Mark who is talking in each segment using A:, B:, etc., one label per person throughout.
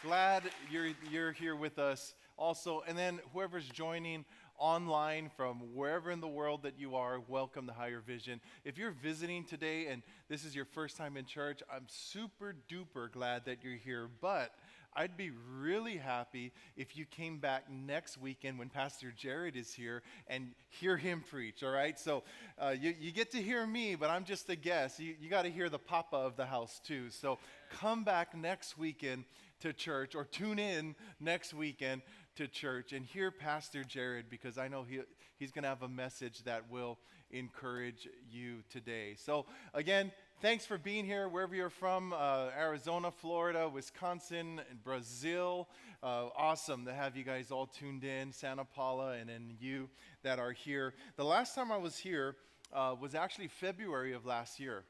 A: Glad you're here with us also. And then whoever's joining online from wherever in the world that you are, welcome to Higher Vision. If you're visiting today and this is your first time in church, I'm super duper glad that you're here. But I'd be really happy if you came back next weekend when Pastor Jared is here and hear him preach, all right? So you get to hear me, but I'm just a guest. You got to hear the papa of the house too. So come back next weekend to church, or tune in next weekend to church and hear Pastor Jared, because I know he's going to have a message that will encourage you today. So again, thanks for being here wherever you're from, Arizona, Florida, Wisconsin, and Brazil. Awesome to have you guys all tuned in, Santa Paula, and then you that are here. The last time I was here was actually February of last year.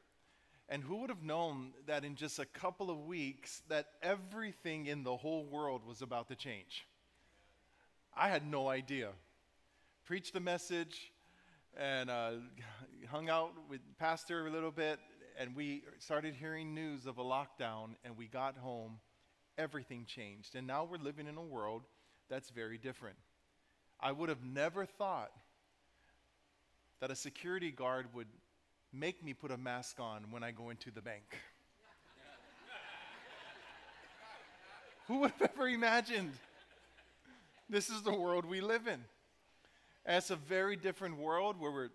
A: And who would have known that in just a couple of weeks that everything in the whole world was about to change? I had no idea. Preached the message and hung out with Pastor a little bit, and we started hearing news of a lockdown, and we got home. Everything changed. And now we're living in a world that's very different. I would have never thought that a security guard would make me put a mask on when I go into the bank. Who would have ever imagined? This is the world we live in. And it's a very different world where we're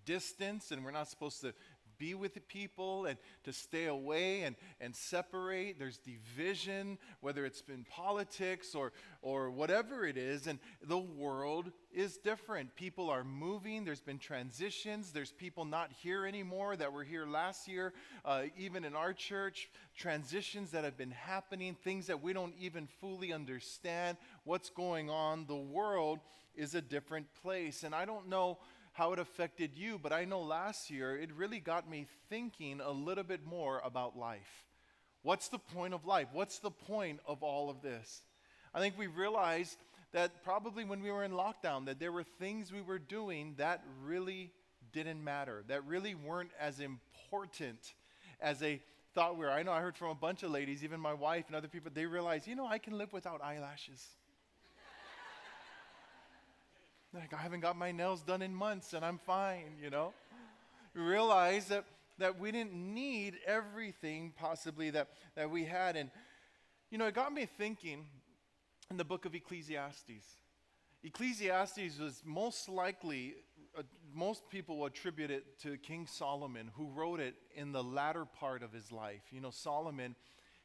A: distanced and we're not supposed to be with the people and to stay away and separate. There's division, whether it's in politics or whatever it is, and the world is different. People are moving. There's been transitions. There's people not here anymore that were here last year. Even in our church, transitions that have been happening, things that we don't even fully understand what's going on. The world is a different place, and I don't know how it affected you, but I know last year it really got me thinking a little bit more about life. What's the point of life? What's the point of all of this? I think we realized that probably when we were in lockdown that there were things we were doing that really didn't matter, that really weren't as important as they thought we were. I know I heard from a bunch of ladies, even my wife and other people, they realized, I can live without eyelashes. Like, I haven't got my nails done in months and I'm fine. We realized that we didn't need everything possibly that we had. And, it got me thinking in the book of Ecclesiastes. Ecclesiastes was most likely, most people will attribute it to King Solomon, who wrote it in the latter part of his life. Solomon,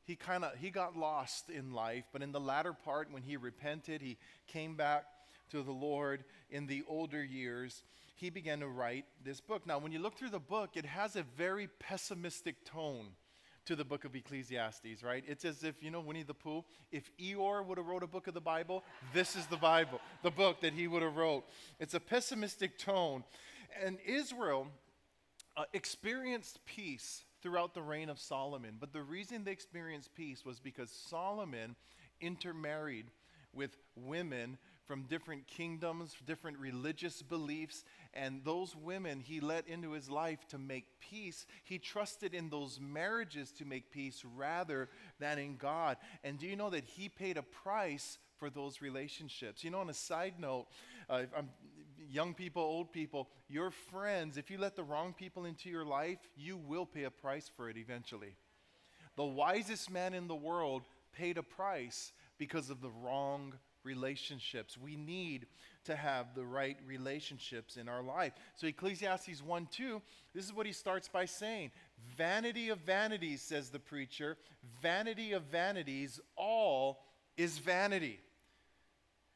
A: he got lost in life, but in the latter part, when he repented, he came back to the Lord in the older years, he began to write this book. Now, when you look through the book, it has a very pessimistic tone to the book of Ecclesiastes, right? It's as if, Winnie the Pooh, if Eeyore would have wrote a book of the Bible, this is the Bible, the book that he would have wrote. It's a pessimistic tone. And Israel experienced peace throughout the reign of Solomon. But the reason they experienced peace was because Solomon intermarried with women from different kingdoms, different religious beliefs, and those women he let into his life to make peace. He trusted in those marriages to make peace rather than in God. And do you know that he paid a price for those relationships? On a side note, young people, old people, your friends, if you let the wrong people into your life, you will pay a price for it eventually. The wisest man in the world paid a price because of the wrong relationships. We need to have the right relationships in our life. So Ecclesiastes 1:2, this is what he starts by saying. Vanity of vanities, says the preacher, vanity of vanities, all is vanity.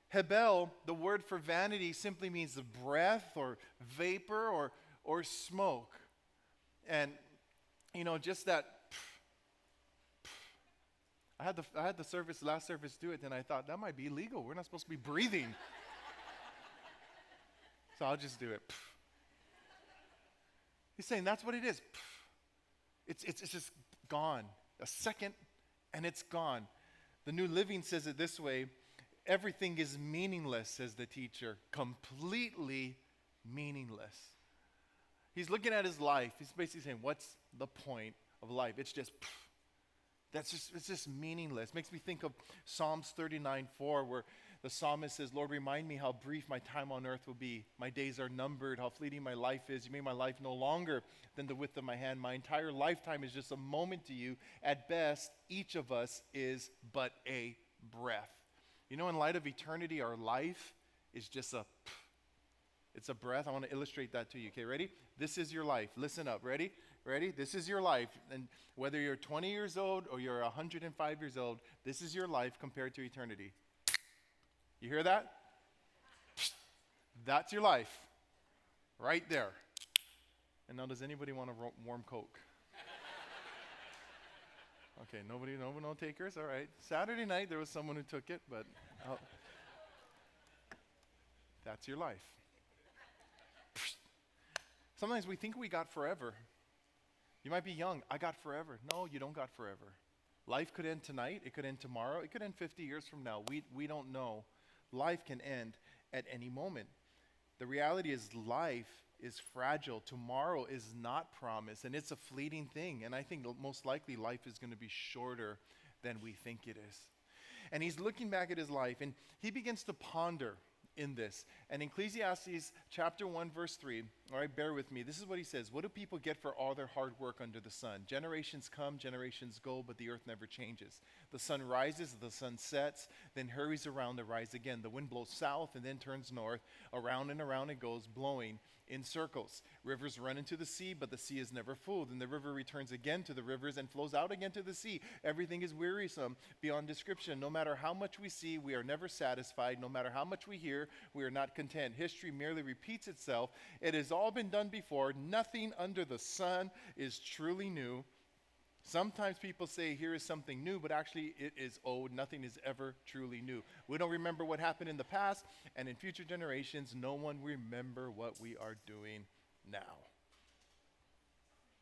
A: Hebel, the word for vanity, simply means the breath or vapor or smoke. And, just that I had the last service do it, and I thought, that might be illegal. We're not supposed to be breathing. So I'll just do it. He's saying that's what it is. It's just gone. A second, and it's gone. The New Living says it this way: everything is meaningless, says the teacher. Completely meaningless. He's looking at his life. He's basically saying, what's the point of life? It's just It's just meaningless. Makes me think of Psalms 39:4, where the psalmist says, Lord, remind me how brief my time on earth will be. My days are numbered, how fleeting my life is. You made my life no longer than the width of my hand. My entire lifetime is just a moment to you. At best, each of us is but a breath. You know, in light of eternity, our life is just it's a breath. I want to illustrate that to you. Okay, ready? This is your life. Listen up. Ready? Ready? This is your life. And whether you're 20 years old or you're 105 years old, this is your life compared to eternity. You hear that? That's your life. Right there. And now, does anybody want a warm Coke? Okay, nobody, no takers? All right. Saturday night, there was someone who took it, but that's your life. Sometimes we think we got forever. You might be young. I got forever. No, you don't got forever. Life could end tonight. It could end tomorrow. It could end 50 years from now. We don't know. Life can end at any moment. The reality is life is fragile. Tomorrow is not promised, and it's a fleeting thing. And I think most likely life is going to be shorter than we think it is. And he's looking back at his life, and he begins to ponder in this. And Ecclesiastes chapter 1, verse 3, all right, bear with me. This is what he says. What do people get for all their hard work under the sun? Generations come, generations go, but the earth never changes. The sun rises, the sun sets, then hurries around to rise again. The wind blows south and then turns north. Around and around it goes, blowing in circles. Rivers run into the sea, but the sea is never full. Then the river returns again to the rivers and flows out again to the sea. Everything is wearisome beyond description. No matter how much we see, we are never satisfied. No matter how much we hear, we are not content. History merely repeats itself. It has all been done before. Nothing under the sun is truly new. Sometimes people say here is something new, but actually it is old. Nothing is ever truly new. We don't remember what happened in the past, and in future generations, no one remember what we are doing now.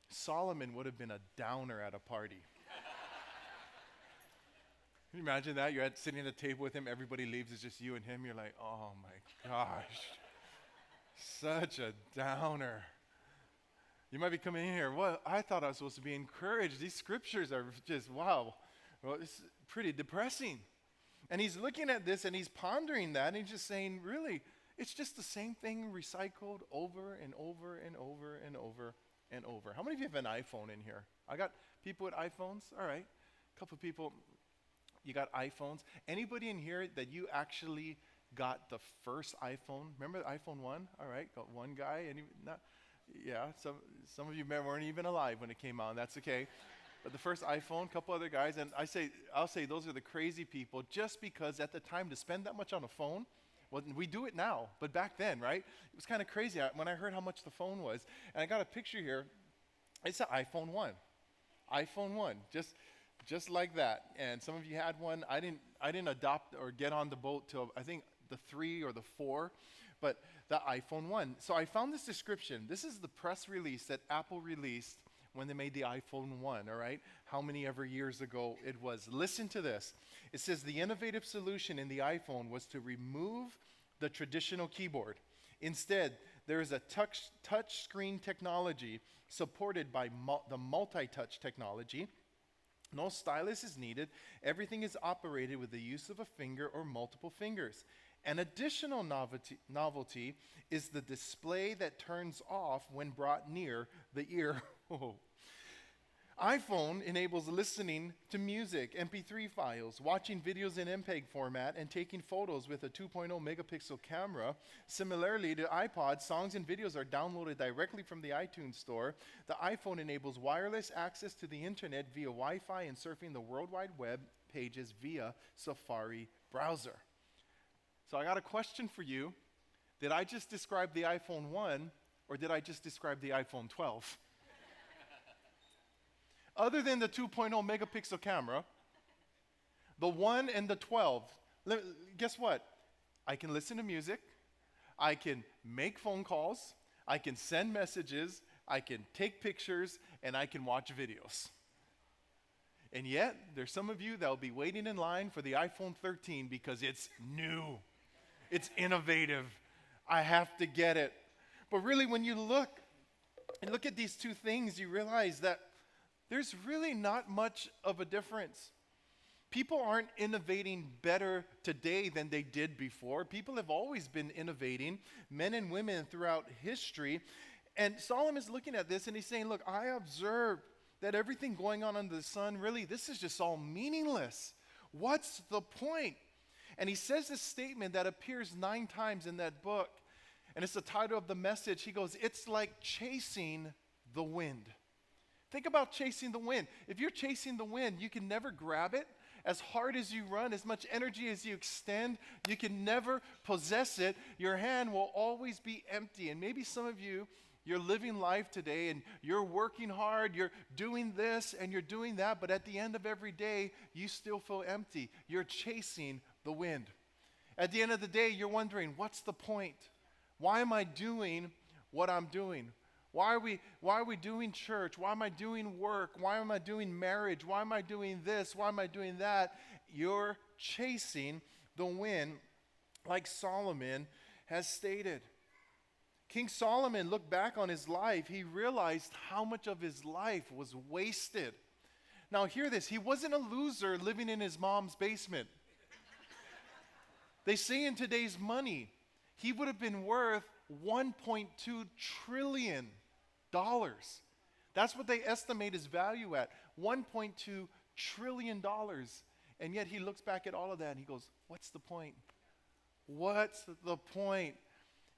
A: Solomon would have been a downer at a party. Can you imagine that? You're sitting at a table with him, everybody leaves, it's just you and him. You're like, oh my gosh, such a downer. You might be coming in here, well, I thought I was supposed to be encouraged. These scriptures are just, wow. Well, it's pretty depressing. And he's looking at this and he's pondering that and he's just saying, really, it's just the same thing recycled over and over and over and over and over. How many of you have an iPhone in here? I got people with iPhones? All right. A couple of people, you got iPhones. Anybody in here that you actually got the first iPhone? Remember the iPhone 1? All right, got one guy. Yeah, some of you weren't even alive when it came out, and that's okay. But the first iPhone, a couple other guys, and I'll say those are the crazy people just because at the time to spend that much on a phone, well, we do it now, but back then, right? It was kind of crazy when I heard how much the phone was. And I got a picture here. It's an iPhone 1. iPhone 1, just like that. And some of you had one. I didn't adopt or get on the boat till I think the 3 or the 4. But the iPhone 1. So I found this description. This is the press release that Apple released when they made the iPhone 1, all right? How many ever years ago it was. Listen to this. It says the innovative solution in the iPhone was to remove the traditional keyboard. Instead, there is a touch screen technology supported by the multi-touch technology. No stylus is needed. Everything is operated with the use of a finger or multiple fingers. An additional novelty is the display that turns off when brought near the ear. iPhone enables listening to music, MP3 files, watching videos in MPEG format, and taking photos with a 2.0 megapixel camera. Similarly to iPod, songs and videos are downloaded directly from the iTunes store. The iPhone enables wireless access to the internet via Wi-Fi and surfing the World Wide Web pages via Safari browser. So I got a question for you. Did I just describe the iPhone 1 or did I just describe the iPhone 12? Other than the 2.0 megapixel camera, the 1 and the 12, guess what? I can listen to music, I can make phone calls, I can send messages, I can take pictures, and I can watch videos. And yet, there's some of you that will be waiting in line for the iPhone 13 because it's new. It's innovative. I have to get it. But really, when you look at these two things, you realize that there's really not much of a difference. People aren't innovating better today than they did before. People have always been innovating, men and women throughout history. And Solomon's looking at this and he's saying, look, I observed that everything going on under the sun, really, this is just all meaningless. What's the point? And he says this statement that appears 9 times in that book. And it's the title of the message. He goes, it's like chasing the wind. Think about chasing the wind. If you're chasing the wind, you can never grab it. As hard as you run, as much energy as you extend, you can never possess it. Your hand will always be empty. And maybe some of you, you're living life today and you're working hard, you're doing this and you're doing that, but at the end of every day, you still feel empty. You're chasing the wind. At the end of the day, you're wondering, what's the point? Why am I doing what I'm doing? Why are we doing church? Why am I doing work? Why am I doing marriage? Why am I doing this? Why am I doing that? You're chasing the wind, like Solomon has stated. King Solomon looked back on his life. He realized how much of his life was wasted. Now hear this. He wasn't a loser living in his mom's basement. They say in today's money, he would have been worth $1.2 trillion. That's what they estimate his value at, $1.2 trillion. And yet he looks back at all of that and he goes, what's the point? What's the point?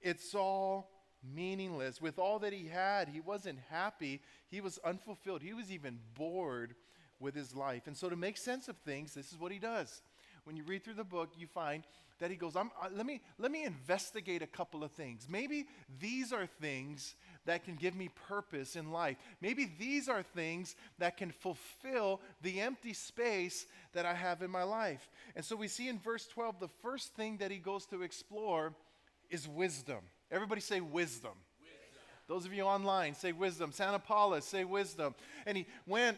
A: It's all meaningless. With all that he had, he wasn't happy. He was unfulfilled. He was even bored with his life. And so to make sense of things, this is what he does. When you read through the book, you find that he goes, let me investigate a couple of things. Maybe these are things that can give me purpose in life. Maybe these are things that can fulfill the empty space that I have in my life. And so we see in verse 12, the first thing that he goes to explore is wisdom. Everybody say wisdom. Those of you online, say wisdom. Santa Paula, say wisdom. And he went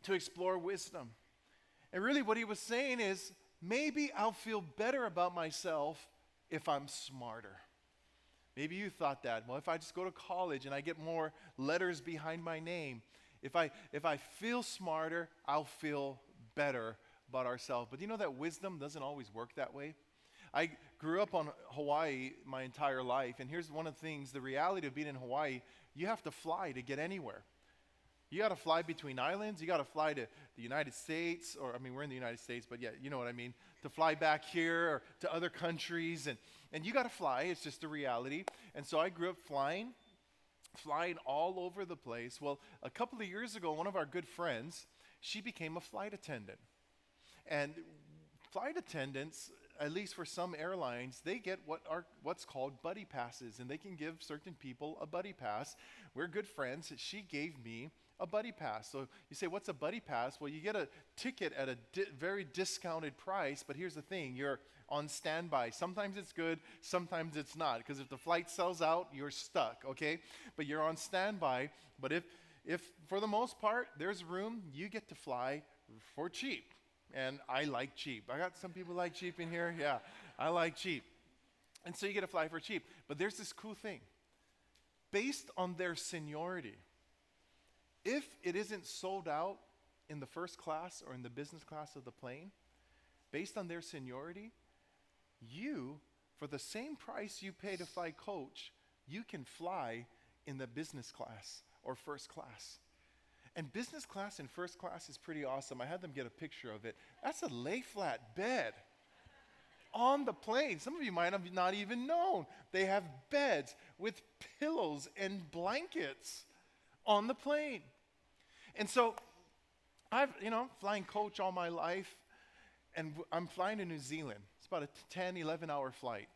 A: to explore wisdom. And really what he was saying is, maybe I'll feel better about myself if I'm smarter. Maybe you thought that. Well, if I just go to college and I get more letters behind my name, if I feel smarter, I'll feel better about ourselves. But you know that wisdom doesn't always work that way? I grew up on Hawaii my entire life, and here's one of the things, the reality of being in Hawaii, you have to fly to get anywhere. You got to fly between islands. You got to fly to the United States, or I mean, we're in the United States, but yeah, you know what I mean, to fly back here or to other countries, and you got to fly. It's just a reality. And so I grew up flying all over the place. Well, a couple of years ago, one of our good friends, she became a flight attendant. And flight attendants, at least for some airlines, they get what's called buddy passes, and they can give certain people a buddy pass. We're good friends. She gave me a buddy pass. So you say, what's a buddy pass? Well, you get a ticket at a very discounted price, but here's the thing, you're on standby. Sometimes it's good, sometimes it's not, because if the flight sells out, you're stuck, okay? But you're on standby. But if for the most part, there's room, you get to fly for cheap. And I like cheap. I got some people like cheap in here. Yeah, I like cheap. And so you get to fly for cheap. But there's this cool thing. Based on their seniority, if it isn't sold out in the first class or in the business class of the plane, based on their seniority, you, for the same price you pay to fly coach, you can fly in the business class or first class. And business class and first class is pretty awesome. I had them get a picture of it. That's a lay-flat bed on the plane. Some of you might have not even known. They have beds with pillows and blankets on the plane. And so I've, flying coach all my life, and I'm flying to New Zealand. It's about a 10, 11-hour flight,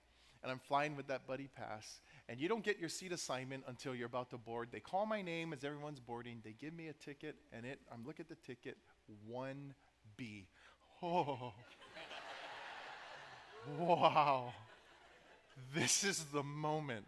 A: and I'm flying with that buddy pass. And you don't get your seat assignment until you're about to board. They call my name as everyone's boarding. They give me a ticket, and I'm looking at the ticket, 1B. Oh, wow. This is the moment.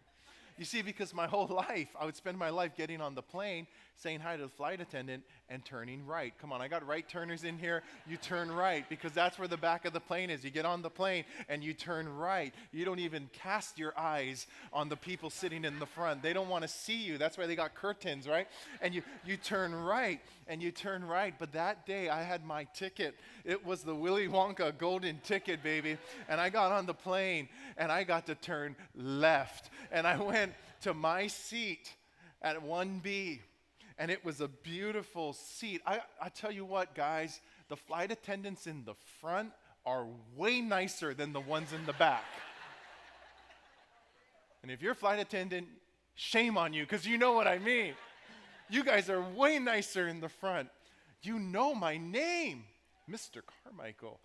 A: You see, because my whole life, I would spend my life getting on the plane, saying hi to the flight attendant, and turning right. Come on, I got right turners in here. You turn right, because that's where the back of the plane is. You get on the plane, and you turn right. You don't even cast your eyes on the people sitting in the front. They don't want to see you. That's why they got curtains, right? And you turn right, and you turn right. But that day, I had my ticket. It was the Willy Wonka golden ticket, baby. And I got on the plane, and I got to turn left. And I went to my seat at 1B, and it was a beautiful seat. I tell you what, guys, the flight attendants in the front are way nicer than the ones in the back. And if you're a flight attendant, shame on you, because you know what I mean. You guys are way nicer in the front. You know my name, Mr. Carmichael.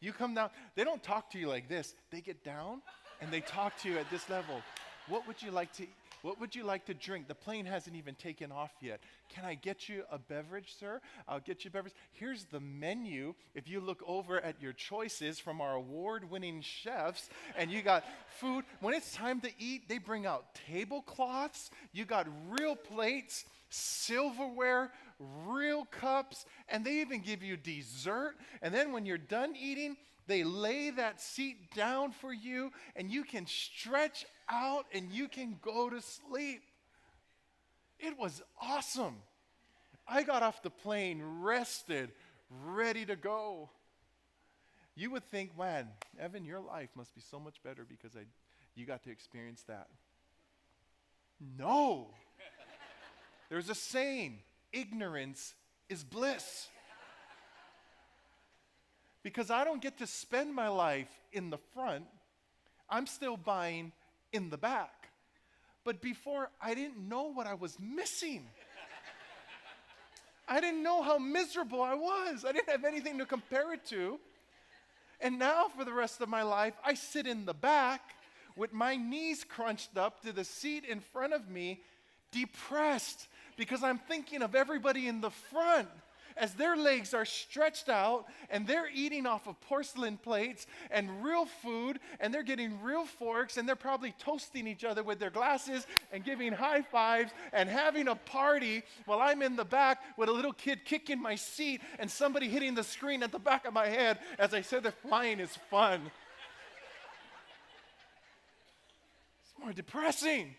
A: You come down, they don't talk to you like this. They get down, and they talk to you at this level. What would you like to eat? What would you like to drink? The plane hasn't even taken off yet. Can I get you a beverage, sir? I'll get you a beverage. Here's the menu. If you look over at your choices from our award-winning chefs, and you got food. When it's time to eat, they bring out tablecloths. You got real plates, silverware, real cups, and they even give you dessert. And then when you're done eating, they lay that seat down for you, and you can stretch out and you can go to sleep. It was awesome. I got off the plane, rested, ready to go. You would think, man, Evan, your life must be so much better because you got to experience that. No. There's a saying, ignorance is bliss. Because I don't get to spend my life in the front, I'm still buying in the back. But before, I didn't know what I was missing. I didn't know how miserable I was. I didn't have anything to compare it to. And now for the rest of my life, I sit in the back with my knees crunched up to the seat in front of me, depressed, because I'm thinking of everybody in the front as their legs are stretched out and they're eating off of porcelain plates and real food, and they're getting real forks, and they're probably toasting each other with their glasses and giving high fives and having a party while I'm in the back with a little kid kicking my seat and somebody hitting the screen at the back of my head as I said that flying is fun. It's more depressing.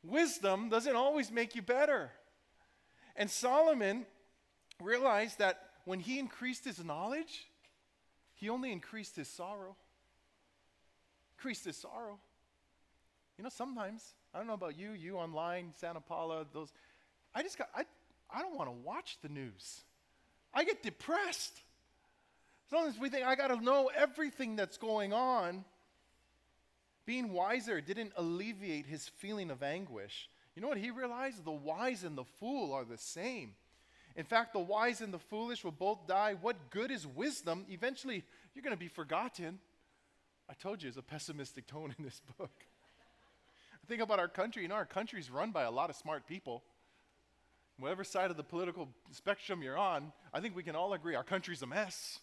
A: Wisdom doesn't always make you better. And Solomon realized that when he increased his knowledge, he only increased his sorrow. Increased his sorrow. You know, sometimes, I don't know about you online, Santa Paula, those, I don't want to watch the news. I get depressed. Sometimes we think I got to know everything that's going on. Being wiser didn't alleviate his feeling of anguish. You know what he realized? The wise and the fool are the same. In fact, the wise and the foolish will both die. What good is wisdom? Eventually, you're going to be forgotten. I told you, there's a pessimistic tone in this book. Think about our country. You know, our country's run by a lot of smart people. Whatever side of the political spectrum you're on, I think we can all agree our country's a mess.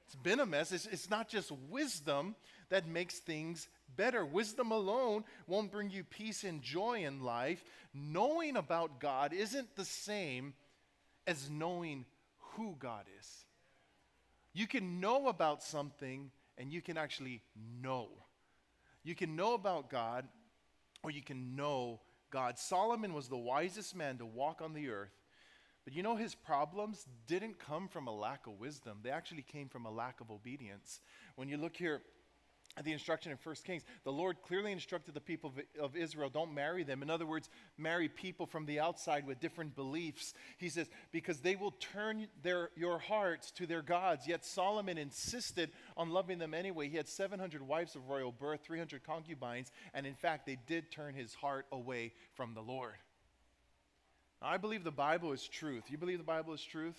A: It's been a mess. It's not just wisdom that makes things better. Wisdom alone won't bring you peace and joy in life. Knowing about God isn't the same as knowing who God is. You can know about something and you can actually know. You can know about God or you can know God. Solomon was the wisest man to walk on the earth. But you know, his problems didn't come from a lack of wisdom. They actually came from a lack of obedience. When you look here at the instruction in 1 Kings, the Lord clearly instructed the people of Israel, don't marry them. In other words, marry people from the outside with different beliefs. He says, because they will turn your hearts to their gods. Yet Solomon insisted on loving them anyway. He had 700 wives of royal birth, 300 concubines, and in fact, they did turn his heart away from the Lord. I believe the Bible is truth. You believe the Bible is truth?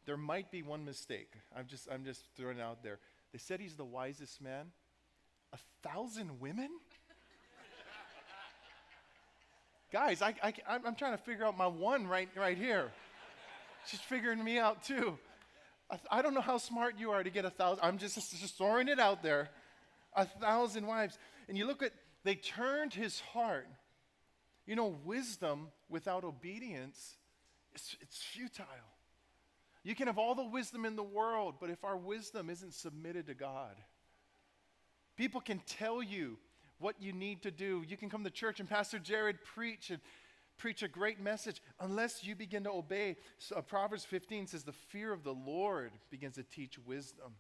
A: There might be one mistake. I'm just throwing it out there. They said he's the wisest man. 1,000 women? Guys, I'm trying to figure out my one right here. She's figuring me out too. I don't know how smart you are to get 1,000. I'm just throwing it out there. 1,000 wives. And you look at, they turned his heart. You know, wisdom without obedience, it's futile. You can have all the wisdom in the world, but if our wisdom isn't submitted to God, people can tell you what you need to do. You can come to church and Pastor Jared preach a great message. Unless you begin to obey, Proverbs 15 says the fear of the Lord begins to teach wisdom.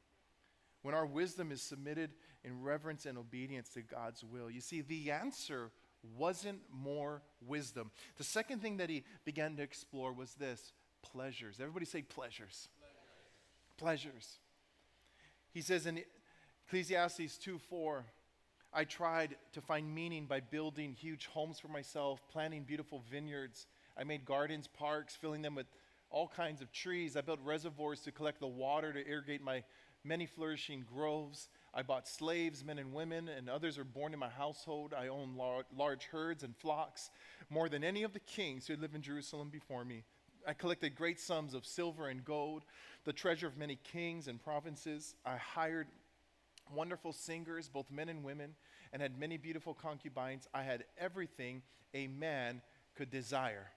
A: When our wisdom is submitted in reverence and obedience to God's will. You see, the answer wasn't more wisdom. The second thing that he began to explore was this: pleasures. Everybody say pleasures. Pleasures. He says in Ecclesiastes 2:4, I tried to find meaning by building huge homes for myself, planting beautiful vineyards. I made gardens, parks, filling them with all kinds of trees. I built reservoirs to collect the water to irrigate my many flourishing groves. I bought slaves, men and women, and others were born in my household. I owned large herds and flocks, more than any of the kings who had lived in Jerusalem before me. I collected great sums of silver and gold, the treasure of many kings and provinces. I hired wonderful singers, both men and women, and had many beautiful concubines. I had everything a man could desire.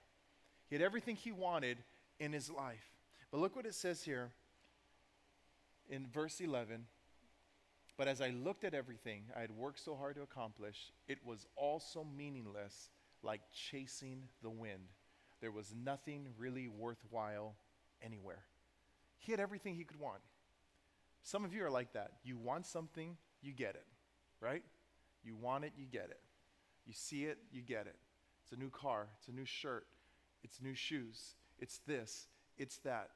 A: He had everything he wanted in his life. But look what it says here in verse 11. But as I looked at everything I had worked so hard to accomplish, it was all so meaningless, like chasing the wind. There was nothing really worthwhile anywhere. He had everything he could want. Some of you are like that. You want something, you get it, right? You want it, you get it. You see it, you get it. It's a new car, it's a new shirt, it's new shoes, it's this, it's that.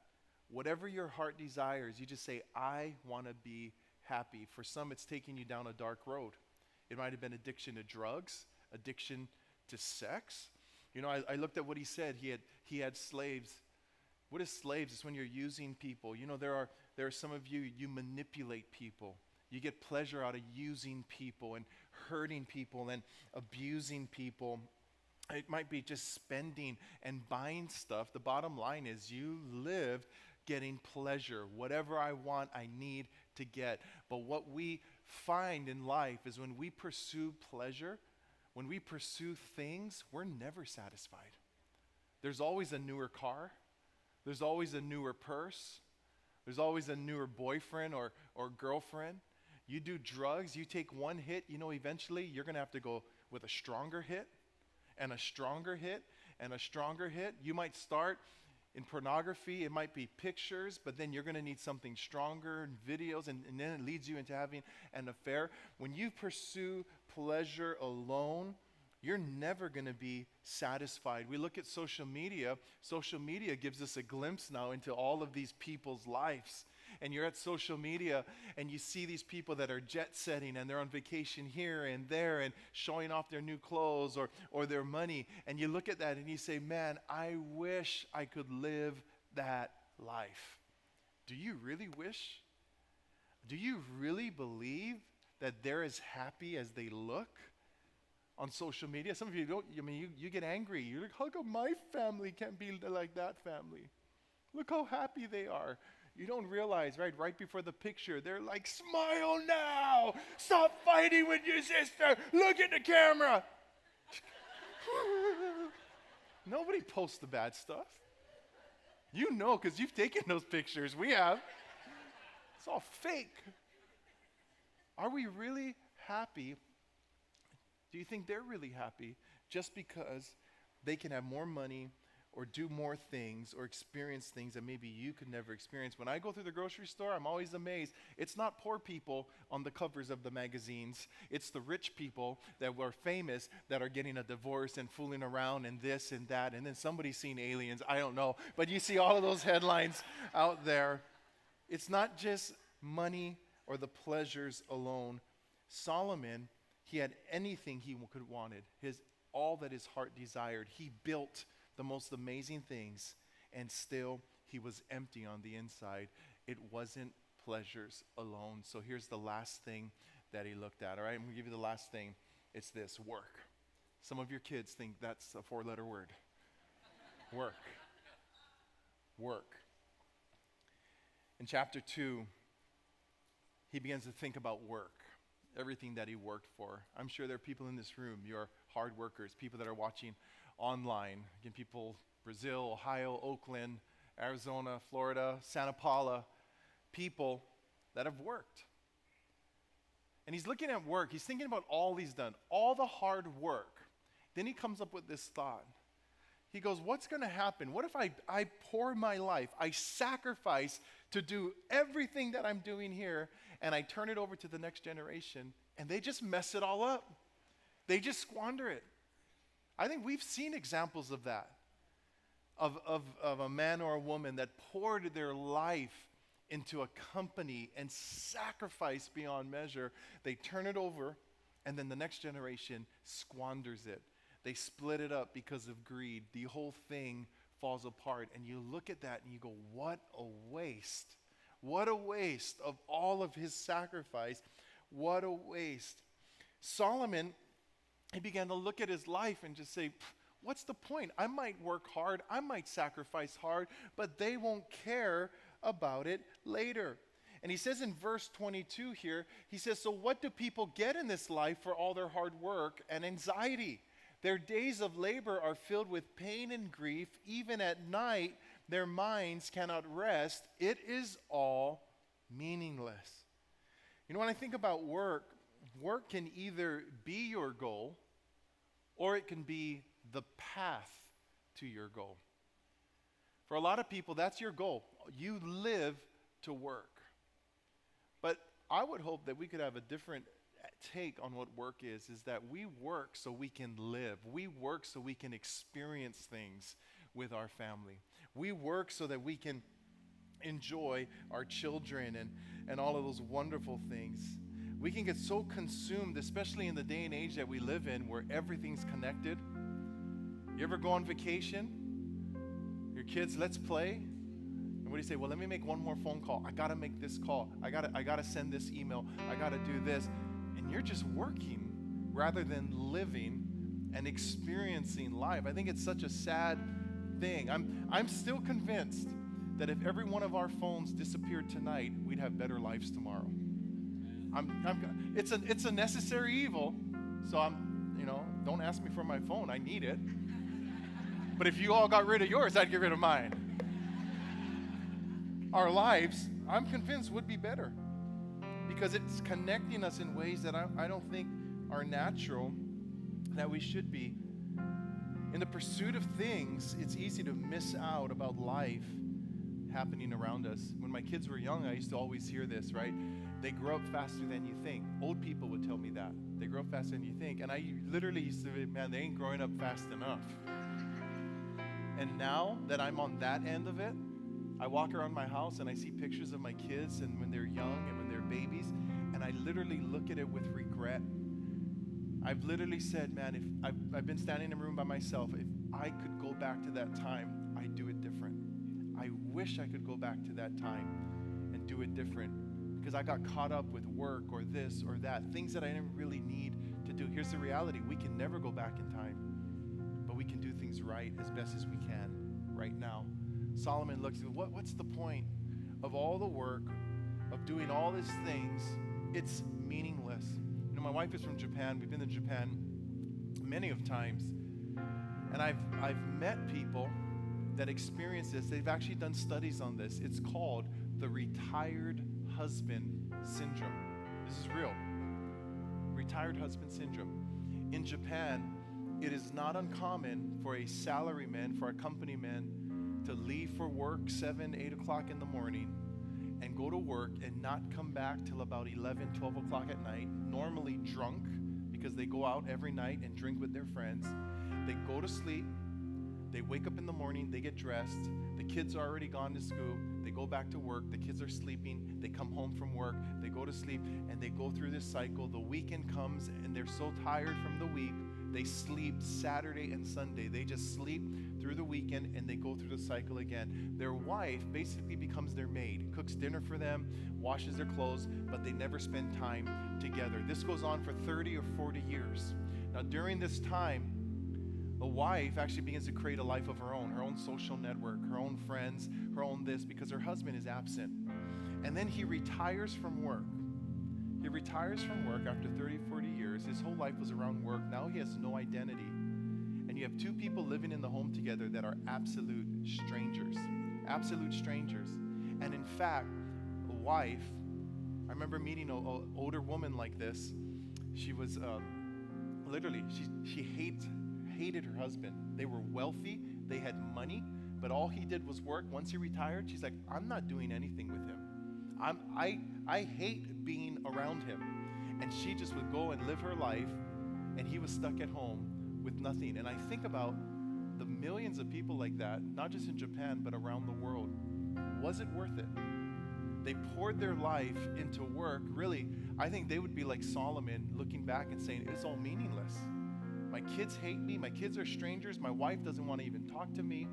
A: Whatever your heart desires, you just say, I want to be happy. For some, it's taking you down a dark road. It might have been addiction to drugs, addiction to sex. You know, I looked at what he said. He had slaves. What is slaves? It's when you're using people. You know, there are some of you manipulate people. You get pleasure out of using people and hurting people and abusing people. It might be just spending and buying stuff. The bottom line is you live getting pleasure. Whatever I want, I need to get. But what we find in life is when we pursue pleasure, when we pursue things, we're never satisfied. There's always a newer car. There's always a newer purse. There's always a newer boyfriend or girlfriend. You do drugs, you take one hit, you know, eventually you're going to have to go with a stronger hit and a stronger hit and a stronger hit. You might start in pornography, it might be pictures, but then you're going to need something stronger, videos, and then it leads you into having an affair. When you pursue pleasure alone, you're never going to be satisfied. We look at social media. Social media gives us a glimpse now into all of these people's lives. And you're at social media and you see these people that are jet setting and they're on vacation here and there and showing off their new clothes or their money. And you look at that and you say, man, I wish I could live that life. Do you really wish? Do you really believe that they're as happy as they look on social media? Some of you don't. I mean, you get angry. You're like, how come my family can't be like that family? Look how happy they are. You don't realize, right before the picture, they're like, smile now. Stop fighting with your sister. Look at the camera. Nobody posts the bad stuff. You know, because you've taken those pictures. We have. It's all fake. Are we really happy? Do you think they're really happy just because they can have more money or do more things or experience things that maybe you could never experience? When I go through the grocery store, I'm always amazed. It's not poor people on the covers of the magazines. It's the rich people that were famous that are getting a divorce and fooling around and this and that. And then somebody's seen aliens. I don't know. But you see all of those headlines out there. It's not just money or the pleasures alone. Solomon, he had anything he could wanted. All that his heart desired. He built the most amazing things, and still he was empty on the inside. It wasn't pleasures alone. So here's the last thing that he looked at. All right, I'm going to give you the last thing. It's this: work. Some of your kids think that's a 4-letter word. Work. Work. In chapter 2, he begins to think about work. everything that he worked for. I'm sure there are people in this room, you're hard workers, people that are watching online. Again, people, Brazil, Ohio, Oakland, Arizona, Florida, Santa Paula, people that have worked. And he's looking at work. He's thinking about all he's done, all the hard work. Then he comes up with this thought. He goes, what's going to happen? What if I pour my life, I sacrifice to do everything that I'm doing here, and I turn it over to the next generation, and they just mess it all up? They just squander it. I think we've seen examples of that, of a man or a woman that poured their life into a company and sacrificed beyond measure. They turn it over, and then the next generation squanders it. They split it up because of greed. The whole thing falls apart. And you look at that and you go, what a waste. What a waste of all of his sacrifice. What a waste. Solomon, he began to look at his life and just say, what's the point? I might work hard, I might sacrifice hard, but they won't care about it later. And he says in verse 22 here, he says, so what do people get in this life for all their hard work and anxiety? Their days of labor are filled with pain and grief. Even at night, their minds cannot rest. It is all meaningless. You know, when I think about work, work can either be your goal or it can be the path to your goal. For a lot of people, that's your goal. You live to work. But I would hope that we could have a different take on what work is that we work so we can live. We work so we can experience things with our family. We work so that we can enjoy our children and all of those wonderful things. We can get so consumed, especially in the day and age that we live in, where everything's connected. You ever go on vacation? Your kids, let's play. And what do you say? Well, let me make one more phone call. I got to make this call. I got to send this email. I got to do this. And you're just working rather than living and experiencing life. I think it's such a sad thing. I'm still convinced that if every one of our phones disappeared tonight, we'd have better lives tomorrow. It's a necessary evil. So don't ask me for my phone. I need it. But if you all got rid of yours, I'd get rid of mine. Our lives, I'm convinced, would be better. Because it's connecting us in ways that I don't think are natural, that we should be. In the pursuit of things, it's easy to miss out about life happening around us. When my kids were young, I used to always hear this, right? They grow up faster than you think. Old people would tell me that. They grow up faster than you think. And I literally used to say, man, they ain't growing up fast enough. And now that I'm on that end of it, I walk around my house and I see pictures of my kids and when they're young and when they're babies, and I literally look at it with regret. I've literally said, man, if I've been standing in a room by myself, if I could go back to that time, I'd do it different. I wish I could go back to that time and do it different, because I got caught up with work or this or that, things that I didn't really need to do. Here's the reality. We can never go back in time, but we can do things right as best as we can right now. Solomon looks at what's the point of all the work, of doing all these things? It's meaningless. You know, my wife is from Japan. We've been to Japan many of times. And I've met people that experience this. They've actually done studies on this. It's called the retired husband syndrome. This is real. Retired husband syndrome. In Japan, it is not uncommon for a salaryman, for a company man, to leave for work 7, 8 o'clock in the morning and go to work and not come back till about 11, 12 o'clock at night, normally drunk, because they go out every night and drink with their friends. They go to sleep, they wake up in the morning, they get dressed, the kids are already gone to school, they go back to work, the kids are sleeping, they come home from work, they go to sleep, and they go through this cycle. The weekend comes and they're so tired from the week, they sleep Saturday and Sunday. They just sleep through the weekend and they go through the cycle again. Their wife basically becomes their maid, cooks dinner for them, washes their clothes, but they never spend time together. This goes on for 30 or 40 years. Now, during this time, the wife actually begins to create a life of her own social network, her own friends, her own this, because her husband is absent. And then he retires from work. He retires from work after 30, 40 years. His whole life was around work. Now he has no identity. And you have two people living in the home together that are absolute strangers. Absolute strangers. And in fact, a wife, I remember meeting an older woman like this. She was literally, she hated her husband. They were wealthy, they had money, but all he did was work. Once he retired, she's like, I'm not doing anything with him. I hate being around him. And she just would go and live her life, and he was stuck at home with nothing. And I think about the millions of people like that, not just in Japan, but around the world. Was it worth it? They poured their life into work. Really, I think they would be like Solomon, looking back and saying, it's all meaningless. My kids hate me. My kids are strangers. My wife doesn't want to even talk to me.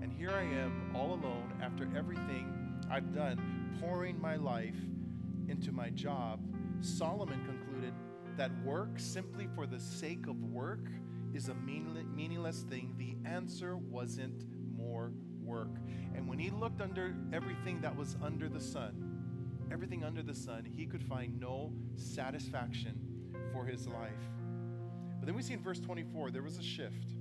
A: And here I am, all alone, after everything I've done, pouring my life into my job. Solomon concluded that work simply for the sake of work is a meaningless thing. The answer wasn't more work. And when he looked under everything that was under the sun, everything under the sun, he could find no satisfaction for his life. But then we see in verse 24, there was a shift.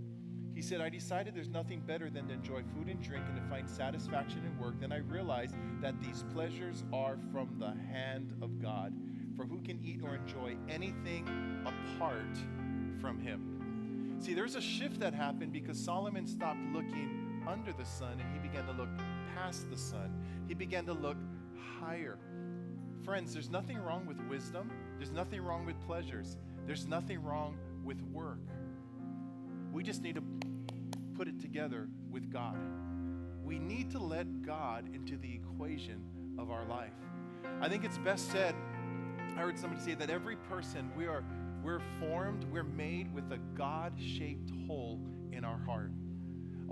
A: He said, I decided there's nothing better than to enjoy food and drink and to find satisfaction in work. Then I realized that these pleasures are from the hand of God. For who can eat or enjoy anything apart from him? See, there's a shift that happened because Solomon stopped looking under the sun and he began to look past the sun. He began to look higher. Friends, there's nothing wrong with wisdom. There's nothing wrong with pleasures. There's nothing wrong with work. We just need to put it together with God. We need to let God into the equation of our life. I think it's best said, I heard somebody say that every person, we're formed, we're made with a God-shaped hole in our heart.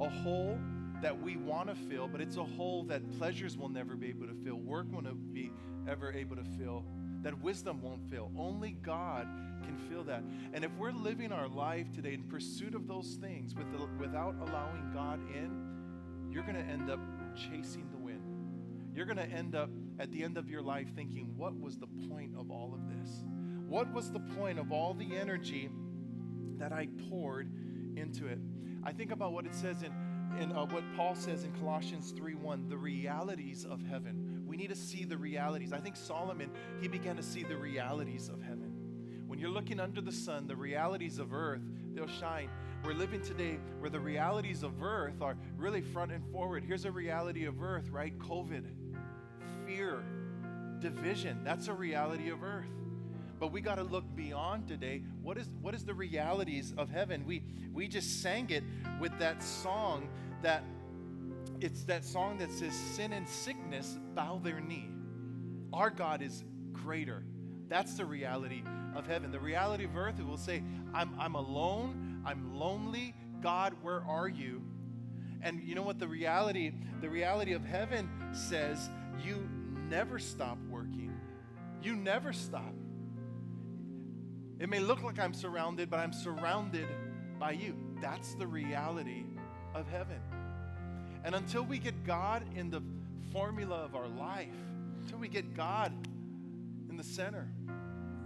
A: A hole that we want to fill, but it's a hole that pleasures will never be able to fill, work won't be ever able to fill, that wisdom won't fill. Only God can fill that. And if we're living our life today in pursuit of those things without allowing God in, you're going to end up chasing the wind. You're going to end up at the end of your life thinking, what was the point of all of this? What was the point of all the energy that I poured into it? I think about what it says in what Paul says in Colossians 3:1, the realities of heaven. We need to see the realities. I think Solomon, he began to see the realities of heaven. When you're looking under the sun, the realities of earth, they'll shine. We're living today where the realities of earth are really front and forward. Here's a reality of earth, right? COVID, fear, division. That's a reality of earth. But we got to look beyond today. What is the realities of heaven? We just sang it with that song that it's that song that says sin and sickness bow their knee. Our God is greater. That's the reality of heaven. The reality of earth, it will say, I'm alone, I'm lonely. God, where are you? And you know what the reality of heaven says? You never stop working. You never stop. It may look like I'm surrounded, but I'm surrounded by you. That's the reality of heaven. And until we get God in the formula of our life, until we get God in the center,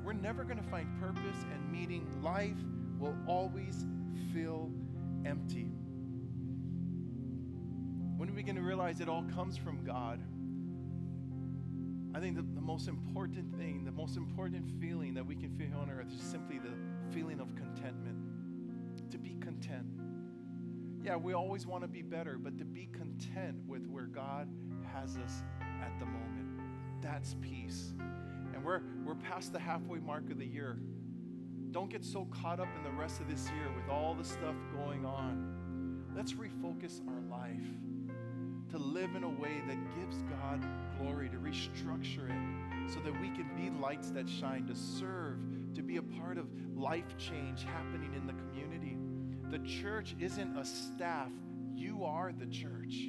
A: we're never going to find purpose and meaning. Life will always feel empty. When we begin to realize it all comes from God, I think the most important thing, the most important feeling that we can feel on earth is simply the feeling of contentment. To be content. Yeah, we always want to be better, but to be content with where God has us at the moment. That's peace. And we're past the halfway mark of the year. Don't get so caught up in the rest of this year with all the stuff going on. Let's refocus our life to live in a way that gives God glory, to restructure it so that we can be lights that shine, to serve, to be a part of life change happening in the community. The church isn't a staff. You are the church.